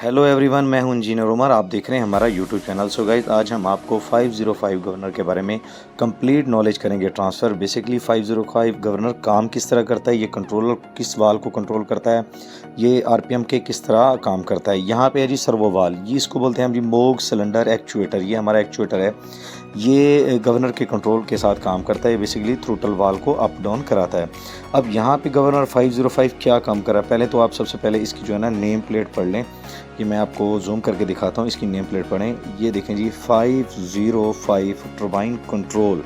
Hello everyone, मैं हूं engineer Umar. आप देख रहे हैं हमारा यूट्यूब चैनल। सो गाइस, आज हम आपको 505 गवर्नर के बारे में कंप्लीट नॉलेज करेंगे ट्रांसफ़र। बेसिकली 505 गवर्नर काम किस तरह करता है, ये कंट्रोलर किस वाल को कंट्रोल करता है, ये आरपीएम के किस तरह काम करता है। यहाँ पे है जी सर्वो वाल, ये इसको बोलते हैं हम जी मोग सिलेंडर एक्चुएटर। ये हमारा एक्चुएटर है, ये गवर्नर के कंट्रोल के साथ काम करता है। बेसिकली थ्रोटल वाल को अप डाउन कराता है। अब यहाँ पे गवर्नर 505 क्या काम कर रहा है, पहले तो आप सबसे पहले इसकी जो है ना नेम प्लेट पढ़ लें। ये मैं आपको जूम करके दिखाता हूँ, इसकी नेम प्लेट पढ़ें। ये देखें जी 505 टर्बाइन कंट्रोल।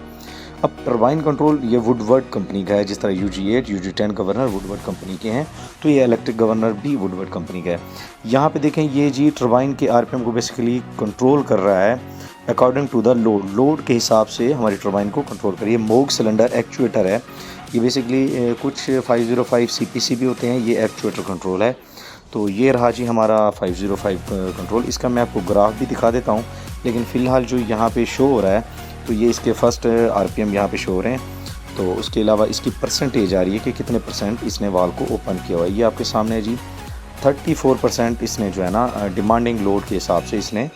अब टर्बाइन कंट्रोल ये वुडवर्ड कंपनी का है, जिस तरह UG8 UG10 governor Woodward company के हैं, तो ये इलेक्ट्रिक गवर्नर भी वुडवर्ड कंपनी का है। यहाँ पे देखें ये जी टर्बाइन के आरपीएम को बेसिकली कंट्रोल कर रहा है अकॉर्डिंग टू द लोड के हिसाब से हमारी टर्बाइन को कंट्रोल करिए। मोग सिलेंडर एक्चुएटर है ये। बेसिकली कुछ 505 CPC भी होते हैं, ये एक्चुएटर कंट्रोल है। तो ये रहा जी हमारा 505 कंट्रोल। इसका मैं आपको ग्राफ भी दिखा देता हूँ, लेकिन फ़िलहाल जो यहाँ पे शो हो रहा है तो ये इसके फर्स्ट आरपीएम यहाँ पे शो हो रहे हैं। तो उसके अलावा इसकी परसेंटेज आ रही है कि कितने परसेंट इसने वाल को ओपन किया हुआ है। ये आपके सामने है जी 34% इसने जो है ना डिमांडिंग लोड के हिसाब से इसने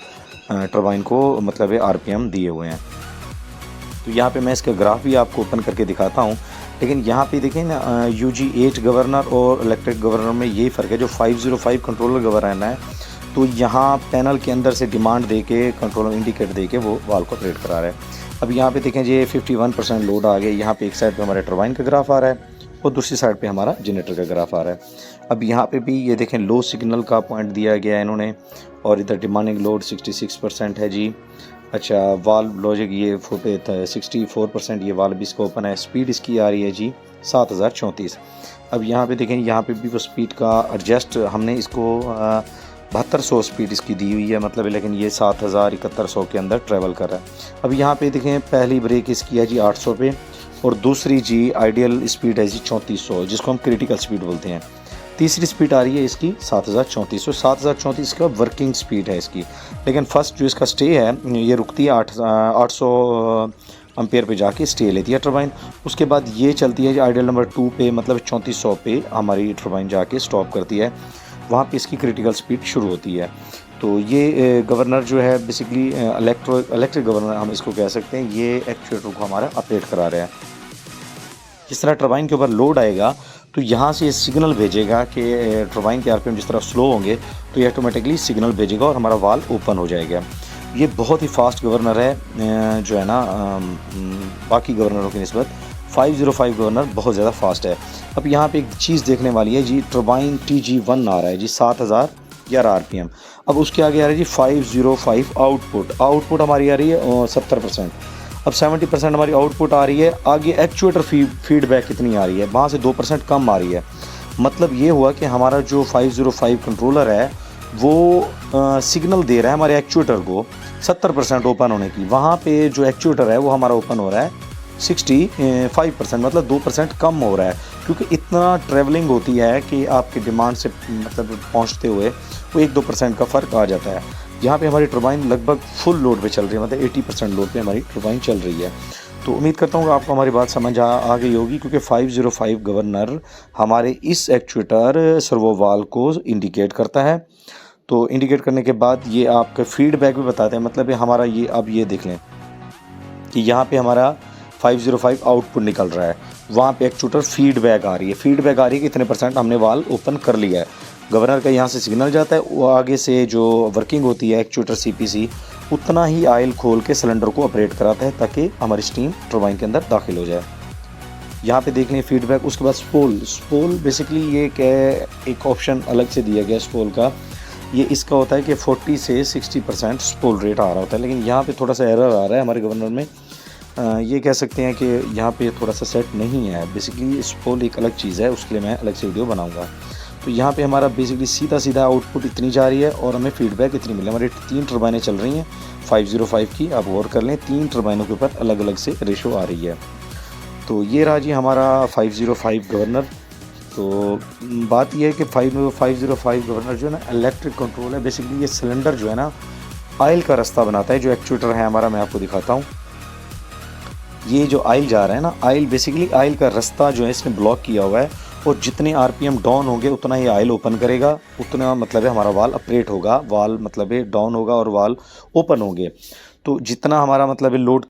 टर्बाइन को मतलब आरपीएम दिए हुए हैं। तो यहाँ पे मैं इसका ग्राफ भी आपको ओपन करके दिखाता हूँ। लेकिन यहाँ पे देखें ना UG8 गवर्नर और इलेक्ट्रिक गवर्नर में ये फ़र्क है। जो 505 कंट्रोलर गवर्नर है तो यहाँ पैनल के अंदर से डिमांड दे के कंट्रोलर इंडिकेट दे के वो वाल को ऑपरेट करा रहा है। अब यहाँ पे देखें जी 51% लोड आ गया। यहाँ पे एक साइड पे हमारे टर्बाइन का ग्राफ आ रहा है और दूसरी साइड पे हमारा जनरेटर का ग्राफ आ रहा है। अब यहाँ पे भी ये देखें लो सिग्नल का पॉइंट दिया गया है इन्होंने, और इधर डिमांडिंग लोड 66% है जी। अच्छा, वाल्व लॉजिक ये 64% ये वाल्व इसका ओपन है। स्पीड इसकी आ रही है जी 7034। अब यहाँ पे देखें, यहाँ पे भी वो स्पीड का एडजस्ट हमने इसको 7200 स्पीड इसकी दी हुई है मतलब, लेकिन ये 7100 के अंदर ट्रैवल कर रहा है। अब यहाँ पे देखें पहली ब्रेक इसकी है जी 800 पे, और दूसरी जी आइडियल स्पीड है जी 3400, जिसको हम क्रिटिकल स्पीड बोलते हैं। तीसरी स्पीड आ रही है इसकी 7434। 7434 का वर्किंग स्पीड है इसकी, लेकिन फर्स्ट जो इसका स्टे है ये रुकती है 800 एम्पेयर पे जाके स्टे लेती है टर्बाइन। उसके बाद ये चलती है आइडियल नंबर 2 पे, मतलब 3400 पे हमारी टर्बाइन जाके स्टॉप करती है। वहाँ पे इसकी क्रिटिकल स्पीड शुरू होती है। तो ये गवर्नर जो है बेसिकली इलेक्ट्रिक गवर्नर हम इसको कह सकते हैं। ये एक्चुएटर को हमारा ऑपरेट करा रहा है। जिस तरह टर्बाइन के ऊपर लोड आएगा तो यहाँ से ये सिग्नल भेजेगा कि टर्बाइन के आरपीएम जिस तरह स्लो होंगे तो ये ऑटोमेटिकली सिग्नल भेजेगा और हमारा वाल ओपन हो जाएगा। ये बहुत ही फास्ट गवर्नर है जो है ना बाकी गवर्नरों की निस्बत 505 गवर्नर बहुत ज़्यादा फास्ट है। अब यहाँ पे एक चीज़ देखने वाली है जी, टर्बाइन TG1 आ रहा है जी 7011 आरपीएम। अब उसके आगे आ रहा है जी 505 आउटपुट हमारी आ रही है 70%। अब 70% हमारी आउटपुट आ रही है। आगे एक्चुएटर फीडबैक कितनी आ रही है, वहाँ से 2% कम आ रही है। मतलब ये हुआ कि हमारा जो 505 कंट्रोलर है वो सिग्नल दे रहा है हमारे एक्चुएटर को 70% ओपन होने की। वहाँ पे जो एक्चुएटर है वो हमारा ओपन हो रहा है 65%, मतलब 2% कम हो रहा है, क्योंकि इतना ट्रैवलिंग होती है कि आपकी डिमांड से मतलब पहुँचते हुए वो 1-2% का फ़र्क आ जाता है। यहाँ पे हमारी टर्बाइन लगभग फुल लोड पे चल रही है, मतलब 80% लोड पे हमारी टर्बाइन चल रही है। तो उम्मीद करता हूँ कि आपको हमारी बात समझ आ गई होगी, क्योंकि 505 गवर्नर हमारे इस एक्चुएटर सर्वो वाल को इंडिकेट करता है। तो इंडिकेट करने के बाद ये आपका फीडबैक भी बताते हैं, मतलब हमारा ये अब ये देख लें कि यहाँ पे हमारा 505 आउटपुट निकल रहा है, वहाँ पे एक्चुएटर फीडबैक आ रही है कि इतने % हमने वाल ओपन कर लिया है। गवर्नर का यहाँ से सिग्नल जाता है, वो आगे से जो वर्किंग होती है एक्चुएटर CPC उतना ही ऑयल खोल के सिलेंडर को ऑपरेट कराता है ताकि हमारी स्टीम टर्बाइन के अंदर दाखिल हो जाए। यहाँ पे देख लें फीडबैक। उसके बाद स्पोल बेसिकली ये एक ऑप्शन अलग से दिया गया स्पोल का। ये इसका होता है कि 40 से 60% स्पोल रेट आ रहा होता है, लेकिन यहाँ पे थोड़ा सा एरर आ रहा है हमारे गवर्नर में। ये कह सकते हैं कि यहाँ पे थोड़ा सा सेट नहीं है। बेसिकली स्पोल एक अलग चीज़ है, उसके लिए मैं अलग से वीडियो बनाऊँगा। तो यहाँ पे हमारा बेसिकली सीधा आउटपुट इतनी जा रही है और हमें फीडबैक इतनी मिले। हमारी 3 टर्बाइनें चल रही हैं 505 की, आप गौर कर लें 3 टर्बाइनों के ऊपर अलग अलग से रेशो आ रही है। तो ये रहा जी हमारा 505 गवर्नर। तो बात यह है कि 505 गवर्नर जो है ना इलेक्ट्रिक कंट्रोल है। बेसिकली ये सिलेंडर जो है ना ऑयल का रास्ता बनाता है। जो एक्चुएटर है हमारा, मैं आपको दिखाता हूँ। ये जो ऑयल जा रहा है ना, ऑयल बेसिकली ऑयल का रास्ता जो है इसने ब्लॉक किया हुआ है, और जितने आरपीएम डाउन होंगे उतना ही ऑयल ओपन करेगा, उतना मतलब है हमारा वाल ऑपरेट होगा, वाल मतलब है डाउन होगा और वाल ओपन होंगे। तो जितना हमारा मतलब है लोड